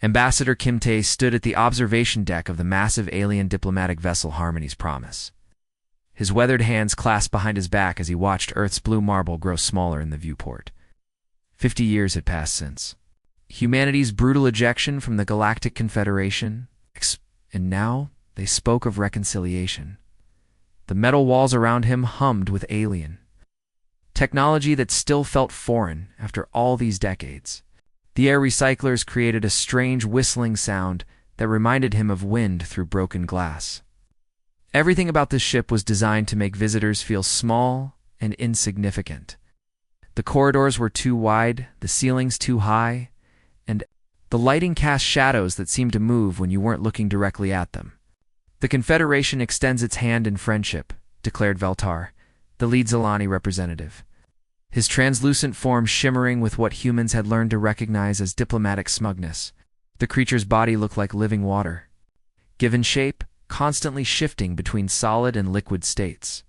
Ambassador Kim Tae stood at the observation deck of the massive alien diplomatic vessel Harmony's Promise. His weathered hands clasped behind his back as he watched Earth's blue marble grow smaller in the viewport. 50 years had passed since humanity's brutal ejection from the Galactic Confederation, and now they spoke of reconciliation. The metal walls around him hummed with alien technology that still felt foreign after all these decades. The air recyclers created a strange whistling sound that reminded him of wind through broken glass. Everything about this ship was designed to make visitors feel small and insignificant. The corridors were too wide, the ceilings too high, and the lighting cast shadows that seemed to move when you weren't looking directly at them. "The Confederation extends its hand in friendship," declared Veltar, the lead Zilani representative, his translucent form shimmering with what humans had learned to recognize as diplomatic smugness. The creature's body looked like living water, given shape, constantly shifting between solid and liquid states.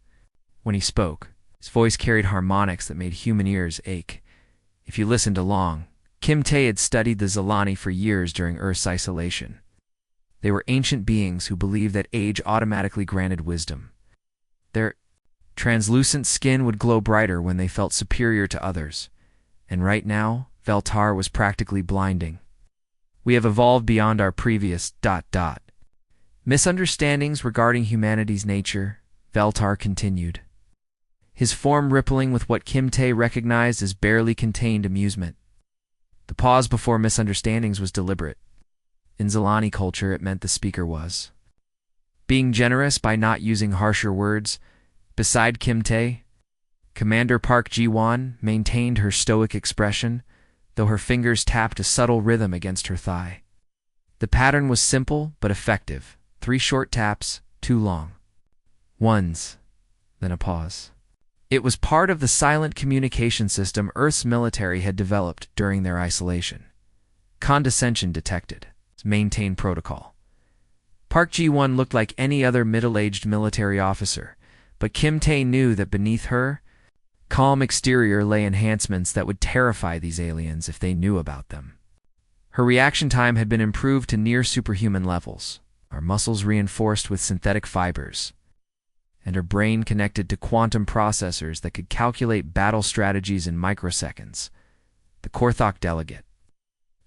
When he spoke, his voice carried harmonics that made human ears ache. If you listened along, Kim Tae had studied the Zilani for years during Earth's isolation. They were ancient beings who believed that age automatically granted wisdom. Their translucent skin would glow brighter when they felt superior to others, and right now, Veltar was practically blinding. "We have evolved beyond our previous ... misunderstandings regarding humanity's nature," Veltar continued, his form rippling with what Kim Tae recognized as barely contained amusement. The pause before misunderstandings was deliberate. In Zilani culture, it meant the speaker was being generous by not using harsher words. Beside Kim Tae, Commander Park Ji-won maintained her stoic expression, though her fingers tapped a subtle rhythm against her thigh. The pattern was simple but effective. 3 short taps, 2 long ones, then a pause. It was part of the silent communication system Earth's military had developed during their isolation. Condescension detected. Maintain protocol. Park Ji-won looked like any other middle-aged military officer, but Kim Tae knew that beneath her calm exterior lay enhancements that would terrify these aliens if they knew about them. Her reaction time had been improved to near superhuman levels, her muscles reinforced with synthetic fibers, and her brain connected to quantum processors that could calculate battle strategies in microseconds. The Korthok delegate,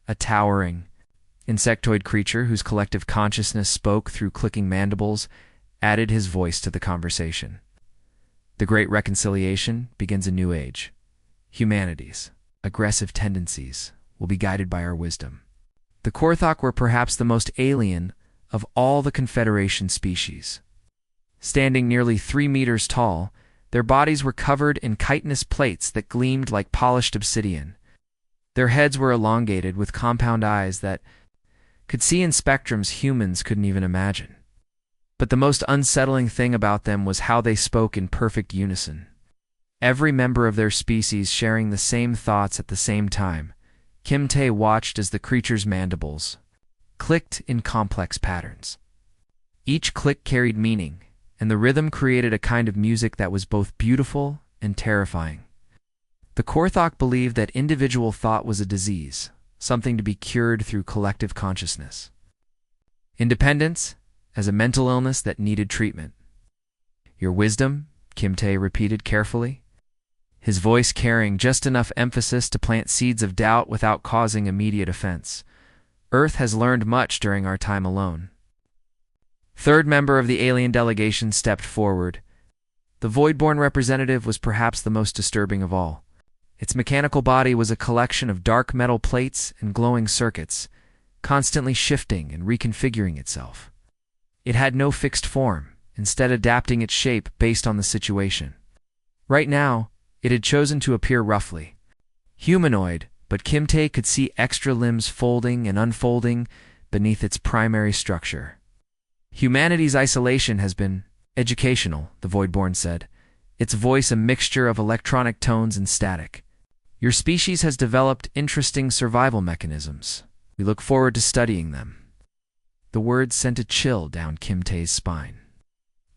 a towering, insectoid creature whose collective consciousness spoke through clicking mandibles, added his voice to the conversation. "The Great Reconciliation begins a new age. Humanity's aggressive tendencies will be guided by our wisdom." The Korthok were perhaps the most alien of all the Confederation species. Standing nearly 3 meters tall, their bodies were covered in chitinous plates that gleamed like polished obsidian. Their heads were elongated with compound eyes that could see in spectrums humans couldn't even imagine. But the most unsettling thing about them was how they spoke in perfect unison. Every member of their species sharing the same thoughts at the same time. Kim Tae watched as the creature's mandibles clicked in complex patterns. Each click carried meaning, and the rhythm created a kind of music that was both beautiful and terrifying. The Korthok believed that individual thought was a disease, something to be cured through collective consciousness. Independence as a mental illness that needed treatment. "Your wisdom," Kim Tae repeated carefully, his voice carrying just enough emphasis to plant seeds of doubt without causing immediate offense. "Earth has learned much during our time alone." Third member of the alien delegation stepped forward. The Voidborn representative was perhaps the most disturbing of all. Its mechanical body was a collection of dark metal plates and glowing circuits, constantly shifting and reconfiguring itself. It had no fixed form, instead adapting its shape based on the situation. Right now, it had chosen to appear roughly humanoid, but Kim Tae could see extra limbs folding and unfolding beneath its primary structure. "Humanity's isolation has been educational," the Voidborn said, its voice a mixture of electronic tones and static. "Your species has developed interesting survival mechanisms. We look forward to studying them." The words sent a chill down Kim Tae's spine.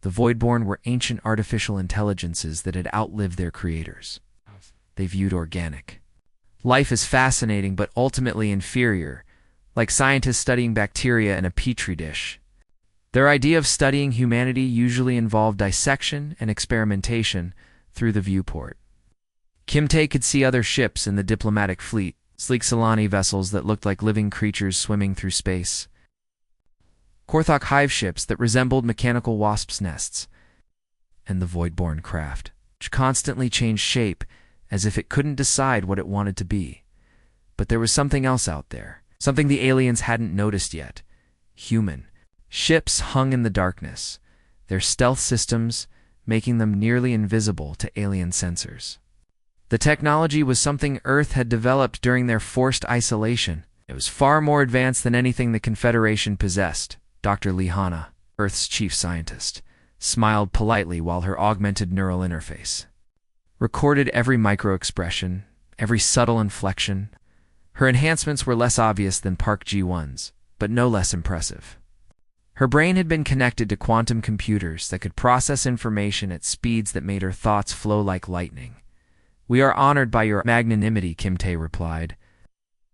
The Voidborn were ancient artificial intelligences that had outlived their creators. They viewed organic life as fascinating but ultimately inferior, like scientists studying bacteria in a petri dish. Their idea of studying humanity usually involved dissection and experimentation through the viewport. Kim Tae could see other ships in the diplomatic fleet, sleek Solani vessels that looked like living creatures swimming through space, Korthok hive ships that resembled mechanical wasps' nests, and the void-born craft, which constantly changed shape as if it couldn't decide what it wanted to be. But there was something else out there, something the aliens hadn't noticed yet. Human. Ships hung in the darkness, their stealth systems making them nearly invisible to alien sensors. The technology was something Earth had developed during their forced isolation. It was far more advanced than anything the Confederation possessed. Dr. Lihana, Earth's chief scientist, smiled politely while her augmented neural interface recorded every micro-expression, every subtle inflection. Her enhancements were less obvious than Park Ji-won's, but no less impressive. Her brain had been connected to quantum computers that could process information at speeds that made her thoughts flow like lightning. "We are honored by your magnanimity," Kim Tae replied,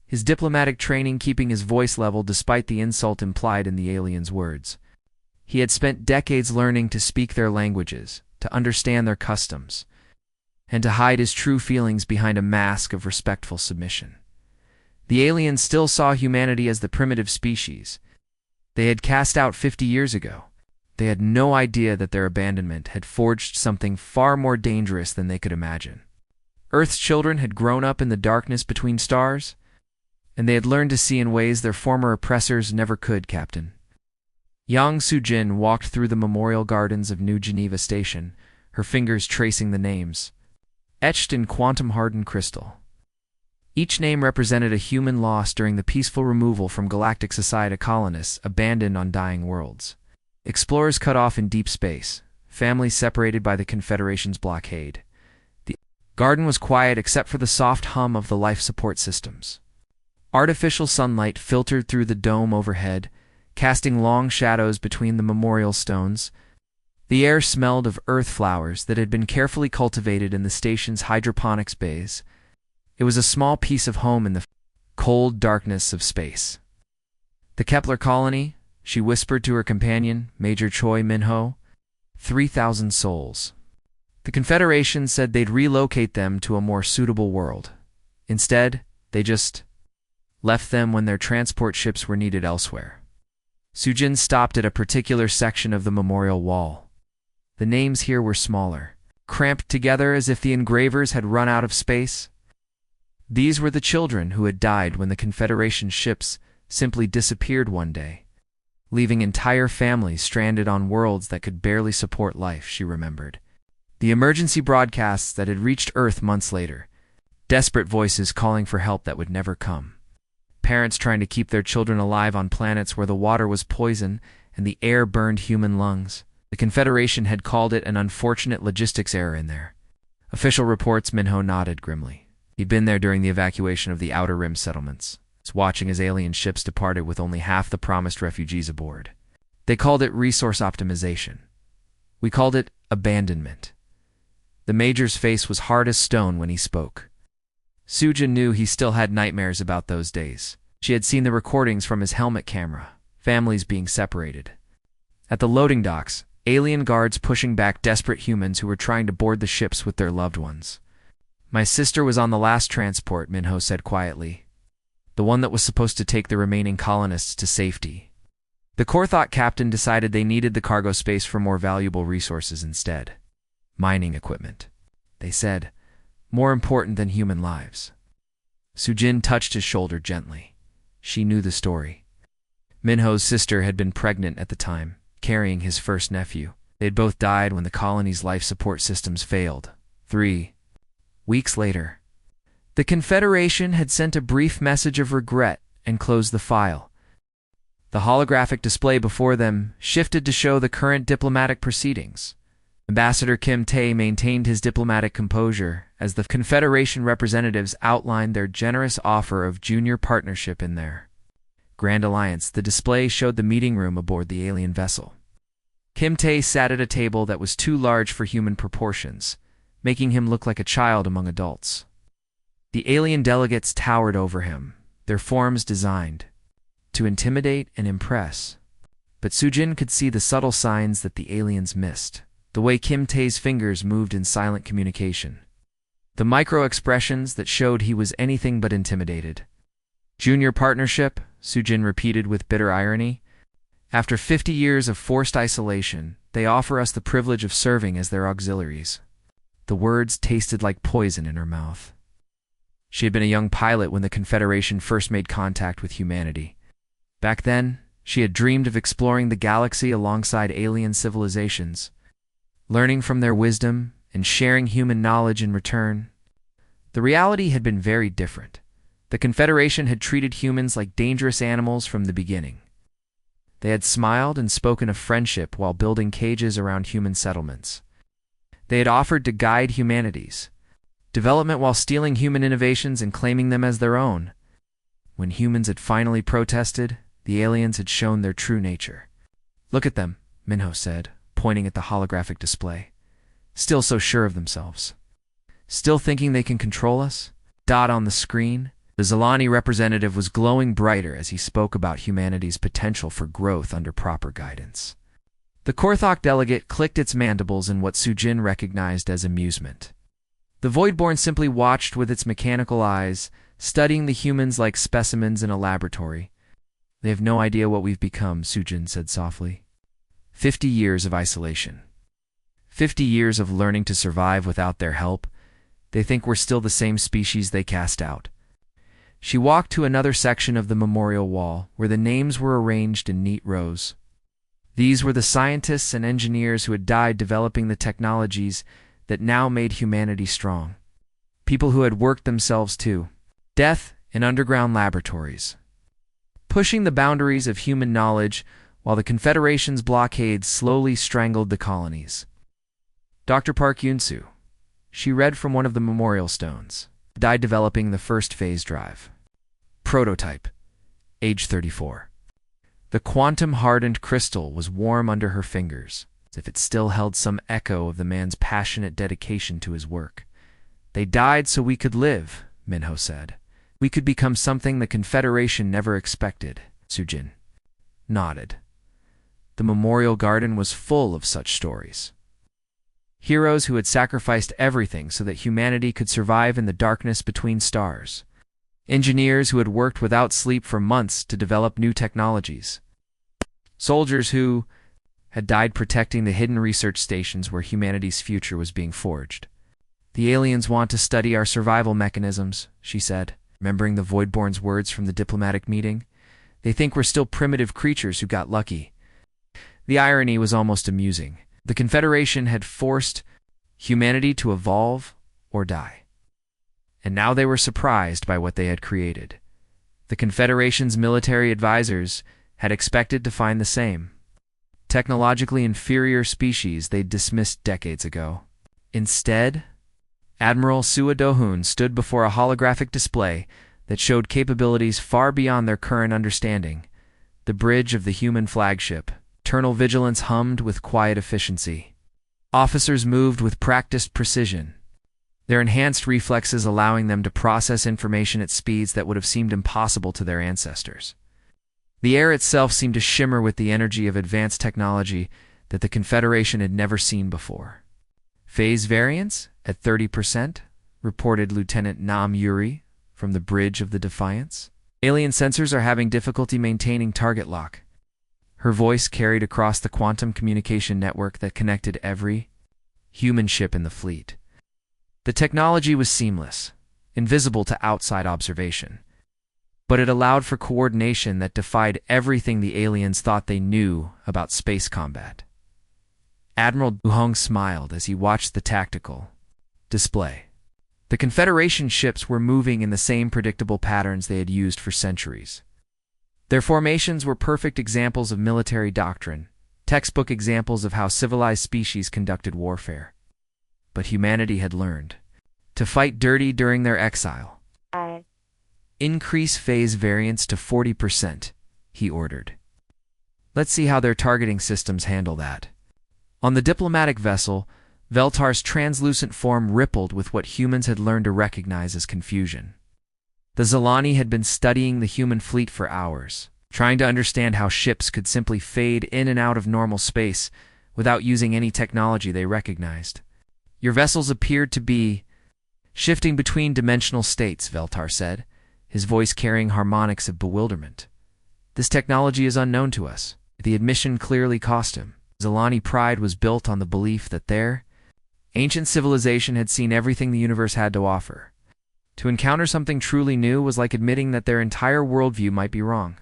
his diplomatic training keeping his voice level despite the insult implied in the alien's words. He had spent decades learning to speak their languages, to understand their customs, and to hide his true feelings behind a mask of respectful submission. The aliens still saw humanity as the primitive species they had cast out 50 years ago. They had no idea that their abandonment had forged something far more dangerous than they could imagine. Earth's children had grown up in the darkness between stars, and they had learned to see in ways their former oppressors never could, Captain. Yang Soo-jin walked through the memorial gardens of New Geneva Station, her fingers tracing the names, etched in quantum-hardened crystal. Each name represented a human lost during the peaceful removal from Galactic Society colonists abandoned on dying worlds. Explorers cut off in deep space, families separated by the Confederation's blockade. The garden was quiet except for the soft hum of the life support systems. Artificial sunlight filtered through the dome overhead, casting long shadows between the memorial stones. The air smelled of earth flowers that had been carefully cultivated in the station's hydroponics bays. It was a small piece of home in the cold darkness of space. "The Kepler colony," she whispered to her companion, Major Choi Min-ho. 3,000 souls. The Confederation said they'd relocate them to a more suitable world. Instead, they just left them when their transport ships were needed elsewhere. Soo-jin stopped at a particular section of the memorial wall. The names here were smaller, cramped together as if the engravers had run out of space. These were the children who had died when the Confederation ships simply disappeared one day, leaving entire families stranded on worlds that could barely support life, she remembered. The emergency broadcasts that had reached Earth months later, desperate voices calling for help that would never come. Parents trying to keep their children alive on planets where the water was poison and the air burned human lungs. The Confederation had called it an unfortunate logistics error in there. Official reports, Min-ho nodded grimly. He'd been there during the evacuation of the Outer Rim settlements, watching as alien ships departed with only half the promised refugees aboard. They called it resource optimization. We called it abandonment. The Major's face was hard as stone when he spoke. Soo-jin knew he still had nightmares about those days. She had seen the recordings from his helmet camera, families being separated. At the loading docks, alien guards pushing back desperate humans who were trying to board the ships with their loved ones. "My sister was on the last transport," Min-ho said quietly. "The one that was supposed to take the remaining colonists to safety." The Korthok captain decided they needed the cargo space for more valuable resources instead. Mining equipment, they said, more important than human lives. Soo-jin touched his shoulder gently. She knew the story. Min-ho's sister had been pregnant at the time, carrying his first nephew. They had both died when the colony's life support systems failed. 3 weeks later, the Confederation had sent a brief message of regret and closed the file. The holographic display before them shifted to show the current diplomatic proceedings. Ambassador Kim Tae maintained his diplomatic composure as the Confederation representatives outlined their generous offer of junior partnership in their Grand Alliance. The display showed the meeting room aboard the alien vessel. Kim Tae sat at a table that was too large for human proportions, making him look like a child among adults. The alien delegates towered over him, their forms designed to intimidate and impress. But Sujin could see the subtle signs that the aliens missed, the way Kim Tae's fingers moved in silent communication, the micro-expressions that showed he was anything but intimidated. Junior partnership, Sujin repeated with bitter irony. After 50 years of forced isolation, they offer us the privilege of serving as their auxiliaries. The words tasted like poison in her mouth. She had been a young pilot when the Confederation first made contact with humanity. Back then, she had dreamed of exploring the galaxy alongside alien civilizations, learning from their wisdom and sharing human knowledge in return. The reality had been very different. The Confederation had treated humans like dangerous animals from the beginning. They had smiled and spoken of friendship while building cages around human settlements. They had offered to guide humanity's development while stealing human innovations and claiming them as their own. When humans had finally protested, the aliens had shown their true nature. "Look at them," Minho said, pointing at the holographic display. "Still so sure of themselves. Still thinking they can control us?" Dot on the screen. The Zalani representative was glowing brighter as he spoke about humanity's potential for growth under proper guidance. The Korthok delegate clicked its mandibles in what Sujin recognized as amusement. The Voidborn simply watched with its mechanical eyes, studying the humans like specimens in a laboratory. "They have no idea what we've become," Sujin said softly. 50 years of isolation. 50 years of learning to survive without their help. They think we're still the same species they cast out. She walked to another section of the memorial wall, where the names were arranged in neat rows. These were the scientists and engineers who had died developing the technologies that now made humanity strong. People who had worked themselves to death in underground laboratories, pushing the boundaries of human knowledge while the Confederation's blockades slowly strangled the colonies. Dr. Park Yunsu, she read from one of the memorial stones, died developing the first phase drive. Prototype, age 34. The quantum-hardened crystal was warm under her fingers, as if it still held some echo of the man's passionate dedication to his work. "They died so we could live," Minho said. "We could become something the Confederation never expected." Sujin nodded. The memorial garden was full of such stories. Heroes who had sacrificed everything so that humanity could survive in the darkness between stars. Engineers who had worked without sleep for months to develop new technologies. Soldiers who had died protecting the hidden research stations where humanity's future was being forged. "The aliens want to study our survival mechanisms," she said, remembering the Voidborn's words from the diplomatic meeting. "They think we're still primitive creatures who got lucky." The irony was almost amusing. The Confederation had forced humanity to evolve or die. And now they were surprised by what they had created. The Confederation's military advisors had expected to find the same. Technologically inferior species they'd dismissed decades ago. Instead, Admiral Sua Do-hoon stood before a holographic display that showed capabilities far beyond their current understanding. The bridge of the human flagship, eternal vigilance hummed with quiet efficiency. Officers moved with practiced precision, their enhanced reflexes allowing them to process information at speeds that would have seemed impossible to their ancestors. The air itself seemed to shimmer with the energy of advanced technology that the Confederation had never seen before. "Phase variance at 30%, reported Lieutenant Nam Yuri from the bridge of the Defiance. "Alien sensors are having difficulty maintaining target lock." Her voice carried across the quantum communication network that connected every human ship in the fleet. The technology was seamless, invisible to outside observation, but it allowed for coordination that defied everything the aliens thought they knew about space combat. Admiral Du-hong smiled as he watched the tactical display. The Confederation ships were moving in the same predictable patterns they had used for centuries. Their formations were perfect examples of military doctrine, textbook examples of how civilized species conducted warfare. But humanity had learned to fight dirty during their exile. "Increase phase variance to 40%, he ordered. "Let's see how their targeting systems handle that." On the diplomatic vessel, Veltar's translucent form rippled with what humans had learned to recognize as confusion. The Zalani had been studying the human fleet for hours. trying to understand how ships could simply fade in and out of normal space without using any technology they recognized. Your vessels appeared to be shifting between dimensional states, Veltar said, his voice carrying harmonics of bewilderment. This technology is unknown to us. The admission clearly cost him. Zilani pride was built on the belief that their ancient civilization had seen everything the universe had to offer. To encounter something truly new was like admitting that their entire worldview might be wrong.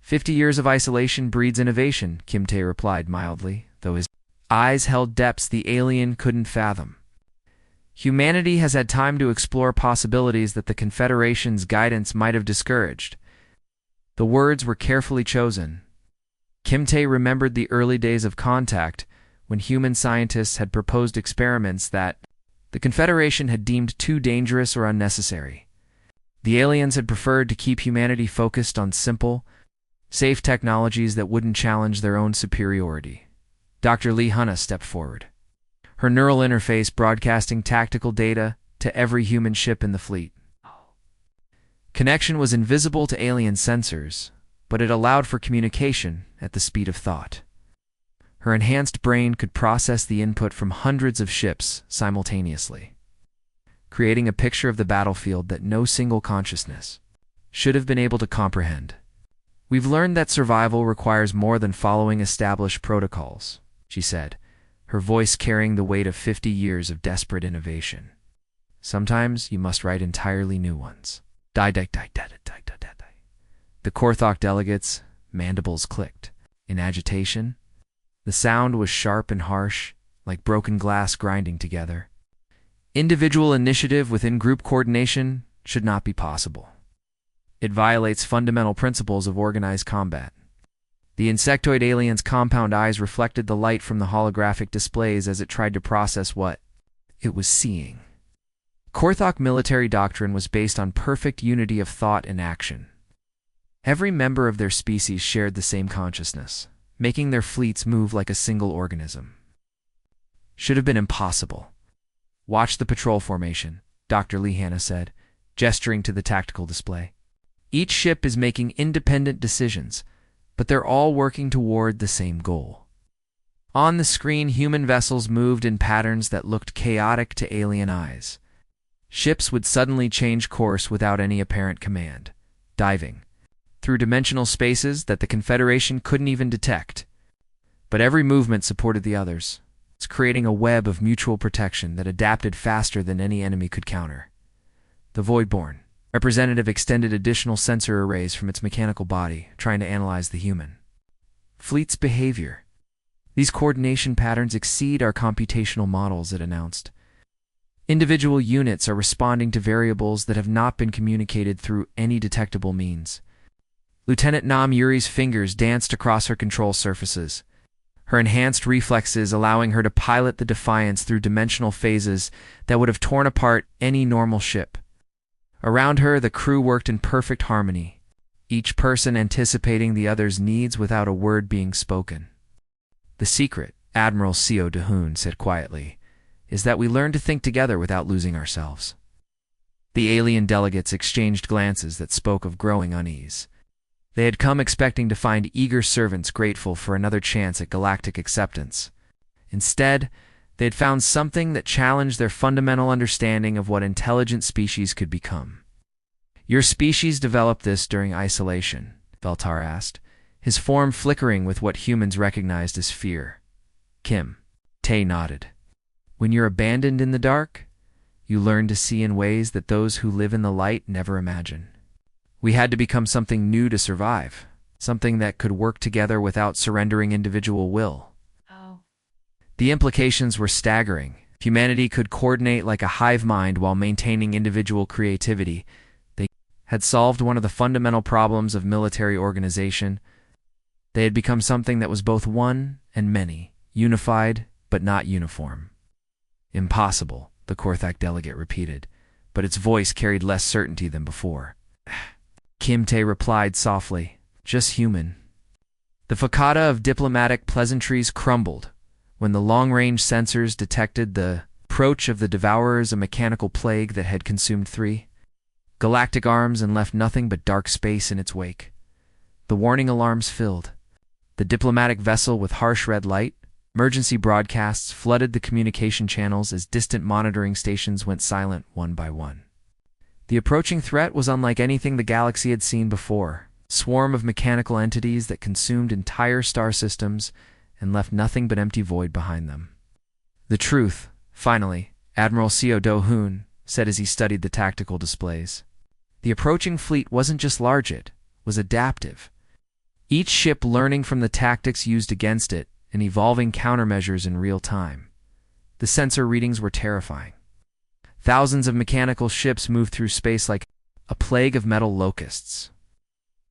50 years of isolation breeds innovation, Kimte replied mildly, though his eyes held depths the alien couldn't fathom. Humanity has had time to explore possibilities that the Confederation's guidance might have discouraged. The words were carefully chosen. Kimte remembered the early days of contact, when human scientists had proposed experiments that the Confederation had deemed too dangerous or unnecessary. The aliens had preferred to keep humanity focused on simple, safe technologies that wouldn't challenge their own superiority. Dr. Lee Hanna stepped forward, her neural interface broadcasting tactical data to every human ship in the fleet. Connection was invisible to alien sensors, but it allowed for communication at the speed of thought. Her enhanced brain could process the input from hundreds of ships simultaneously, creating a picture of the battlefield that no single consciousness should have been able to comprehend. We've learned that survival requires more than following established protocols, she said, her voice carrying the weight of 50 years of desperate innovation. Sometimes you must write entirely new ones. The Korthok delegates' mandibles clicked. In agitation, the sound was sharp and harsh, like broken glass grinding together. Individual initiative within group coordination should not be possible. It violates fundamental principles of organized combat. The insectoid alien's compound eyes reflected the light from the holographic displays as it tried to process what it was seeing. Korthok military doctrine was based on perfect unity of thought and action. Every member of their species shared the same consciousness, making their fleets move like a single organism. Should have been impossible. Watch the patrol formation, Dr. Lee Hanna said, gesturing to the tactical display. Each ship is making independent decisions, but they're all working toward the same goal. On the screen, human vessels moved in patterns that looked chaotic to alien eyes. Ships would suddenly change course without any apparent command, diving through dimensional spaces that the Confederation couldn't even detect. But every movement supported the others. It's creating a web of mutual protection that adapted faster than any enemy could counter. The Voidborn representative extended additional sensor arrays from its mechanical body, trying to analyze the human fleet's behavior. These coordination patterns exceed our computational models, it announced. Individual units are responding to variables that have not been communicated through any detectable means. Lieutenant Nam Yuri's fingers danced across her control surfaces, her enhanced reflexes allowing her to pilot the Defiance through dimensional phases that would have torn apart any normal ship. Around her, the crew worked in perfect harmony, each person anticipating the other's needs without a word being spoken. The secret, Admiral Seo Dahoon said quietly, is that we learn to think together without losing ourselves. The alien delegates exchanged glances that spoke of growing unease. They had come expecting to find eager servants grateful for another chance at galactic acceptance. Instead, they had found something that challenged their fundamental understanding of what intelligent species could become. Your species developed this during isolation, Veltar asked, his form flickering with what humans recognized as fear. Kim Tay nodded. When you're abandoned in the dark, you learn to see in ways that those who live in the light never imagine. We had to become something new to survive, something that could work together without surrendering individual will. The implications were staggering. If humanity could coordinate like a hive mind while maintaining individual creativity, they had solved one of the fundamental problems of military organization. They had become something that was both one and many, unified but not uniform. Impossible, the Korthak delegate repeated, but its voice carried less certainty than before. Kimte replied softly, just human. The facade of diplomatic pleasantries crumbled when the long-range sensors detected the approach of the Devourers, a mechanical plague that had consumed 3 galactic arms and left nothing but dark space in its wake. The warning alarms filled the diplomatic vessel with harsh red light. Emergency broadcasts flooded the communication channels as distant monitoring stations went silent one by one. The approaching threat was unlike anything the galaxy had seen before. A swarm of mechanical entities that consumed entire star systems and left nothing but empty void behind them. The truth, finally, Admiral Seo Do-hoon said as he studied the tactical displays. The approaching fleet wasn't just large, it was adaptive. Each ship learning from the tactics used against it and evolving countermeasures in real time. The sensor readings were terrifying. Thousands of mechanical ships moved through space like a plague of metal locusts.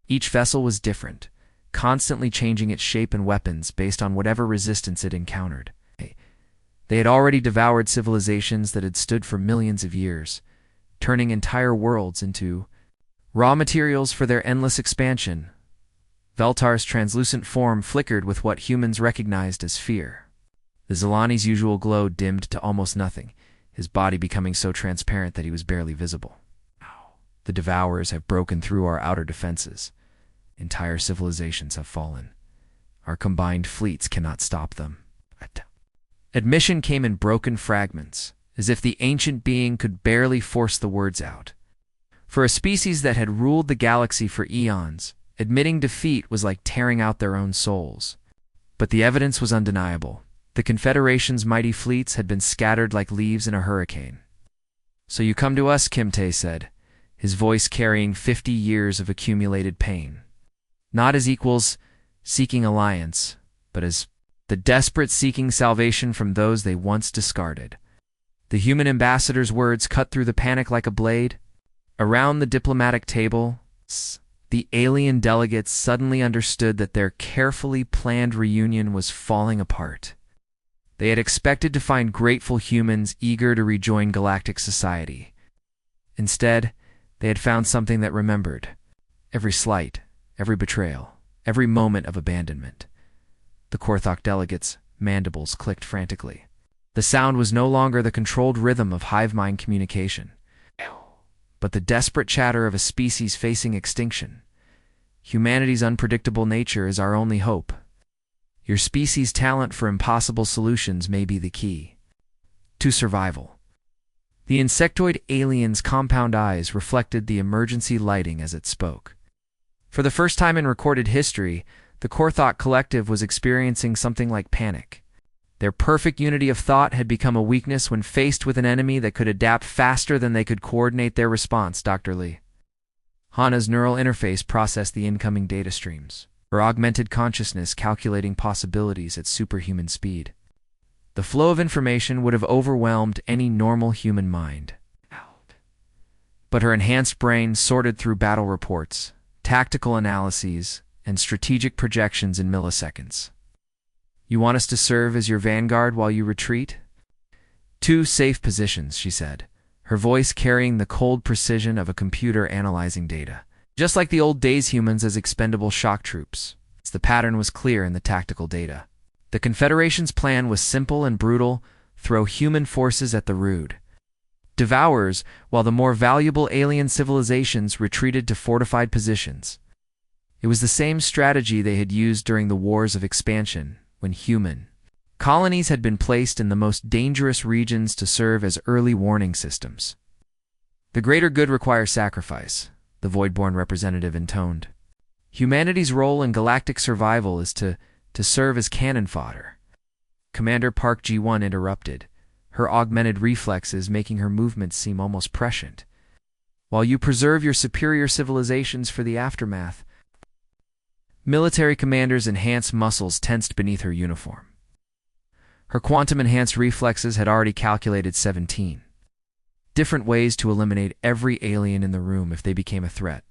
Each vessel was different, constantly changing its shape and weapons based on whatever resistance it encountered. They had already devoured civilizations that had stood for millions of years, turning entire worlds into raw materials for their endless expansion. Veltar's translucent form flickered with what humans recognized as fear. The Zilani's usual glow dimmed to almost nothing, his body becoming so transparent that he was barely visible. The Devourers have broken through our outer defenses. Entire civilizations have fallen. Our combined fleets cannot stop them. Admission came in broken fragments, as if the ancient being could barely force the words out. For a species that had ruled the galaxy for eons, admitting defeat was like tearing out their own souls. But the evidence was undeniable. The Confederation's mighty fleets had been scattered like leaves in a hurricane. "So you come to us," Kim Tae said, his voice carrying 50 years of accumulated pain. Not as equals seeking alliance, but as the desperate seeking salvation from those they once discarded. The human ambassador's words cut through the panic like a blade. Around the diplomatic table, the alien delegates suddenly understood that their carefully planned reunion was falling apart. They had expected to find grateful humans eager to rejoin galactic society. Instead, they had found something that remembered every slight, every betrayal, every moment of abandonment. The Korthok delegates' mandibles clicked frantically. The sound was no longer the controlled rhythm of hive mind communication, but the desperate chatter of a species facing extinction. Humanity's unpredictable nature is our only hope. Your species' talent for impossible solutions may be the key to survival. The insectoid alien's compound eyes reflected the emergency lighting as it spoke. For the first time in recorded history, the Korthok collective was experiencing something like panic. Their perfect unity of thought had become a weakness when faced with an enemy that could adapt faster than they could coordinate their response, Dr. Lee. Hana's neural interface processed the incoming data streams, her augmented consciousness calculating possibilities at superhuman speed. The flow of information would have overwhelmed any normal human mind. But her enhanced brain sorted through battle reports, tactical analyses, and strategic projections in milliseconds. "You want us to serve as your vanguard while you retreat?" "Two safe positions," she said, her voice carrying the cold precision of a computer analyzing data. Just like the old days humans as expendable shock troops. The pattern was clear in the tactical data. The Confederation's plan was simple and brutal: throw human forces at the rude Devourers, while the more valuable alien civilizations retreated to fortified positions. It was the same strategy they had used during the wars of expansion, when human colonies had been placed in the most dangerous regions to serve as early warning systems. "The greater good requires sacrifice," the Voidborn representative intoned. "Humanity's role in galactic survival is to serve as cannon fodder." Commander Park G1 interrupted, her augmented reflexes making her movements seem almost prescient. "While you preserve your superior civilizations for the aftermath." Military commander's enhanced muscles tensed beneath her uniform. Her quantum-enhanced reflexes had already calculated 17 different ways to eliminate every alien in the room if they became a threat.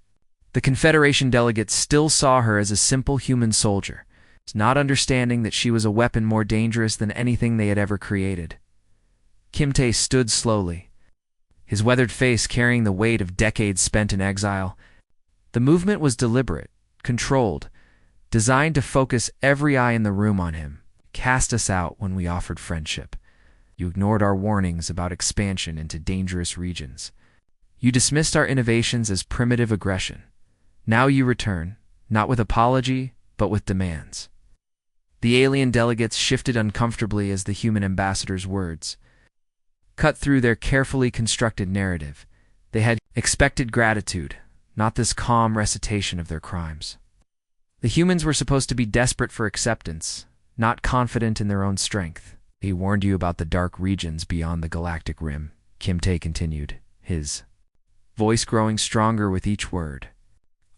The Confederation delegates still saw her as a simple human soldier, not understanding that she was a weapon more dangerous than anything they had ever created. Kim Tae stood slowly, his weathered face carrying the weight of decades spent in exile. The movement was deliberate, controlled, designed to focus every eye in the room on him. "Cast us out when we offered friendship. You ignored our warnings about expansion into dangerous regions. You dismissed our innovations as primitive aggression. Now you return, not with apology, but with demands. The alien delegates shifted uncomfortably as the human ambassador's words cut through their carefully constructed narrative. They had expected gratitude, not this calm recitation of their crimes. The humans were supposed to be desperate for acceptance, not confident in their own strength. He warned you about the dark regions beyond the galactic rim, Kim Tae continued, his voice growing stronger with each word.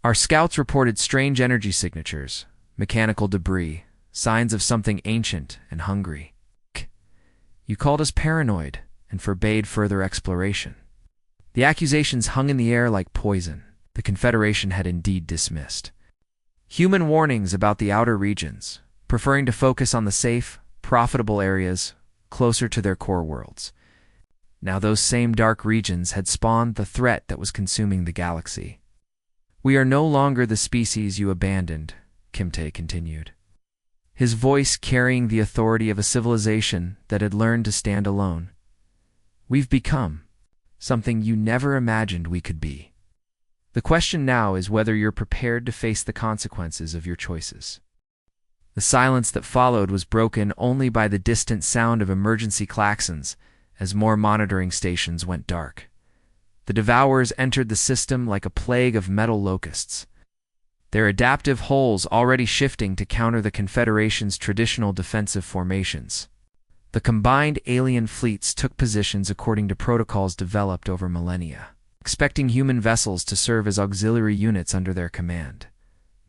Our scouts reported strange energy signatures, mechanical debris, signs of something ancient and hungry. You called us paranoid and forbade further exploration. The accusations hung in the air like poison. The Confederation had indeed dismissed human warnings about the outer regions, preferring to focus on the safe, profitable areas closer to their core worlds. Now those same dark regions had spawned the threat that was consuming the galaxy. We are no longer the species you abandoned, Kim Tae continued, his voice carrying the authority of a civilization that had learned to stand alone. We've become something you never imagined we could be. The question now is whether you're prepared to face the consequences of your choices. The silence that followed was broken only by the distant sound of emergency klaxons as more monitoring stations went dark. The Devourers entered the system like a plague of metal locusts, their adaptive hulls already shifting to counter the Confederation's traditional defensive formations. The combined alien fleets took positions according to protocols developed over millennia, expecting human vessels to serve as auxiliary units under their command.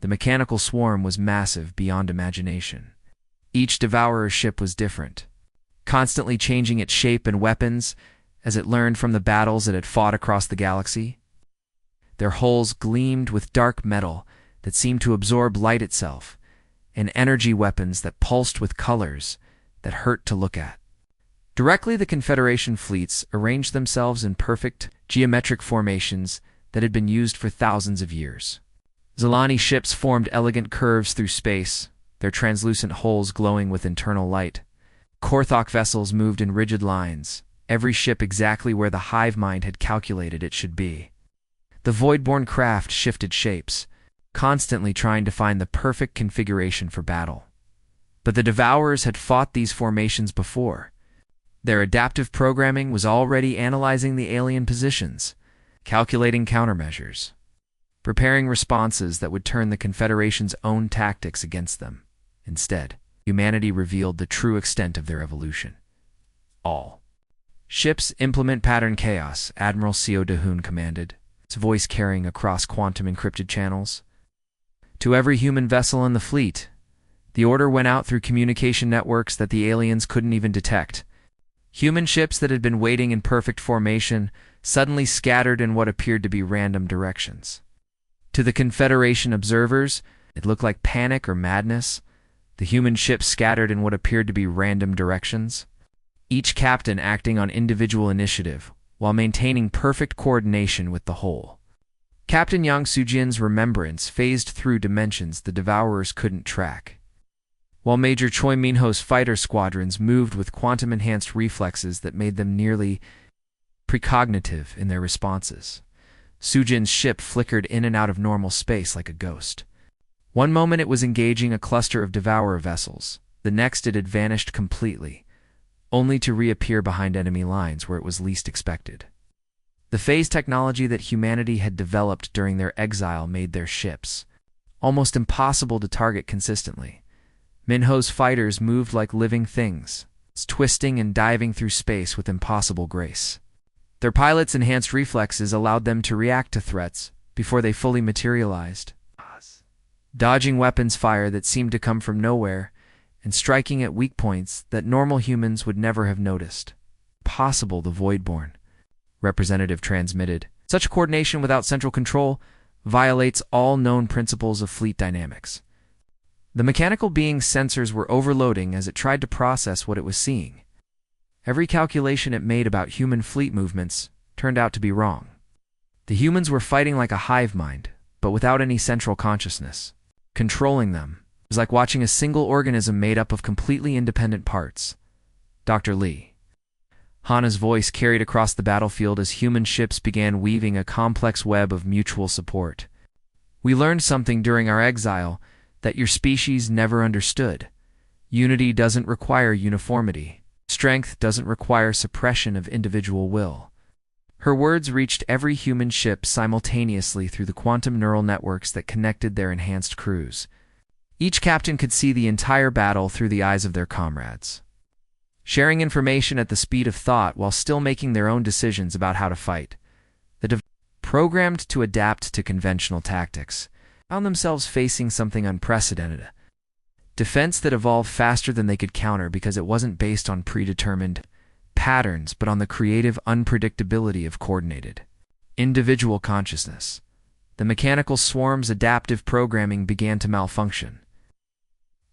The mechanical swarm was massive beyond imagination. Each Devourer ship was different, constantly changing its shape and weapons as it learned from the battles it had fought across the galaxy. Their hulls gleamed with dark metal that seemed to absorb light itself, and energy weapons that pulsed with colors that hurt to look at. Directly, the Confederation fleets arranged themselves in perfect geometric formations that had been used for thousands of years. Zilani ships formed elegant curves through space, their translucent hulls glowing with internal light. Korthok vessels moved in rigid lines, every ship exactly where the hive mind had calculated it should be. The Voidborn craft shifted shapes, constantly trying to find the perfect configuration for battle. But the Devourers had fought these formations before. Their adaptive programming was already analyzing the alien positions, calculating countermeasures, preparing responses that would turn the Confederation's own tactics against them. Instead, humanity revealed the true extent of their evolution. All ships implement pattern chaos, Admiral Seo Dahoon commanded, his voice carrying across quantum-encrypted channels. To every human vessel in the fleet, the order went out through communication networks that the aliens couldn't even detect. Human ships that had been waiting in perfect formation suddenly scattered in what appeared to be random directions. To the Confederation observers, it looked like panic or madness. The human ships scattered in what appeared to be random directions, each captain acting on individual initiative while maintaining perfect coordination with the whole. Captain Yang Sujin's remembrance phased through dimensions the Devourers couldn't track, while Major Choi Minho's fighter squadrons moved with quantum-enhanced reflexes that made them nearly precognitive in their responses. Sujin's ship flickered in and out of normal space like a ghost. One moment it was engaging a cluster of Devourer vessels, the next it had vanished completely, only to reappear behind enemy lines where it was least expected. The phase technology that humanity had developed during their exile made their ships almost impossible to target consistently. Minho's fighters moved like living things, twisting and diving through space with impossible grace. Their pilots' enhanced reflexes allowed them to react to threats before they fully materialized, dodging weapons fire that seemed to come from nowhere and striking at weak points that normal humans would never have noticed. Possible, the Voidborn representative transmitted. Such coordination without central control violates all known principles of fleet dynamics. The mechanical being's sensors were overloading as it tried to process what it was seeing. Every calculation it made about human fleet movements turned out to be wrong. The humans were fighting like a hive mind, but without any central consciousness. Controlling them was like watching a single organism made up of completely independent parts. Dr. Lee. Hana's voice carried across the battlefield as human ships began weaving a complex web of mutual support. We learned something during our exile that your species never understood. Unity doesn't require uniformity. Strength doesn't require suppression of individual will. Her words reached every human ship simultaneously through the quantum neural networks that connected their enhanced crews. Each captain could see the entire battle through the eyes of their comrades, sharing information at the speed of thought while still making their own decisions about how to fight. Programmed to adapt to conventional tactics, found themselves facing something unprecedented. Defense that evolved faster than they could counter because it wasn't based on predetermined patterns but on the creative unpredictability of coordinated individual consciousness. The mechanical swarm's adaptive programming began to malfunction.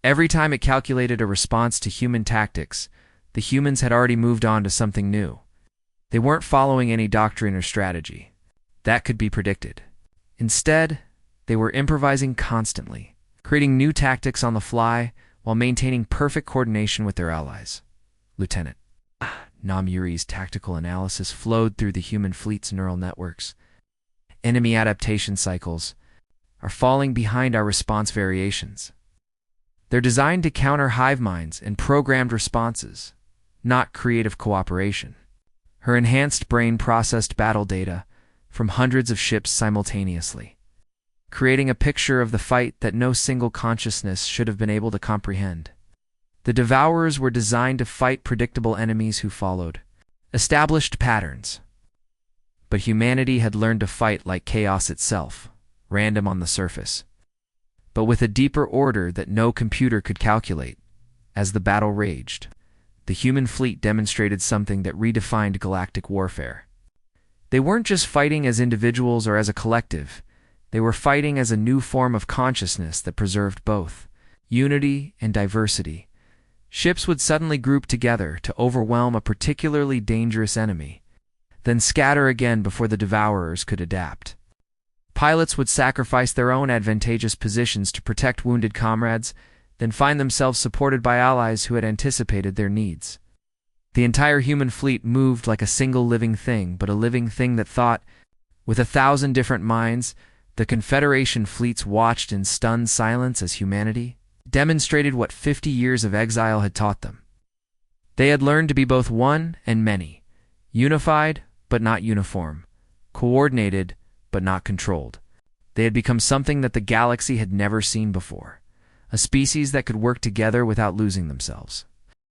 Every time it calculated a response to human tactics, the humans had already moved on to something new. They weren't following any doctrine or strategy. That could be predicted. Instead, they were improvising constantly, creating new tactics on the fly while maintaining perfect coordination with their allies. Lieutenant Namuri's tactical analysis flowed through the human fleet's neural networks. Enemy adaptation cycles are falling behind our response variations. They're designed to counter hive minds and programmed responses, not creative cooperation. Her enhanced brain processed battle data from hundreds of ships simultaneously, creating a picture of the fight that no single consciousness should have been able to comprehend. The Devourers were designed to fight predictable enemies who followed established patterns. But humanity had learned to fight like chaos itself, random on the surface, but with a deeper order that no computer could calculate. As the battle raged, the human fleet demonstrated something that redefined galactic warfare. They weren't just fighting as individuals or as a collective. They were fighting as a new form of consciousness that preserved both unity and diversity. Ships would suddenly group together to overwhelm a particularly dangerous enemy, then scatter again before the Devourers could adapt. Pilots would sacrifice their own advantageous positions to protect wounded comrades, then find themselves supported by allies who had anticipated their needs. The entire human fleet moved like a single living thing, but a living thing that thought. With 1,000 different minds, the Confederation fleets watched in stunned silence as humanity demonstrated what 50 years of exile had taught them. They had learned to be both one and many, unified but not uniform, coordinated but not controlled. They had become something that the galaxy had never seen before, a species that could work together without losing themselves.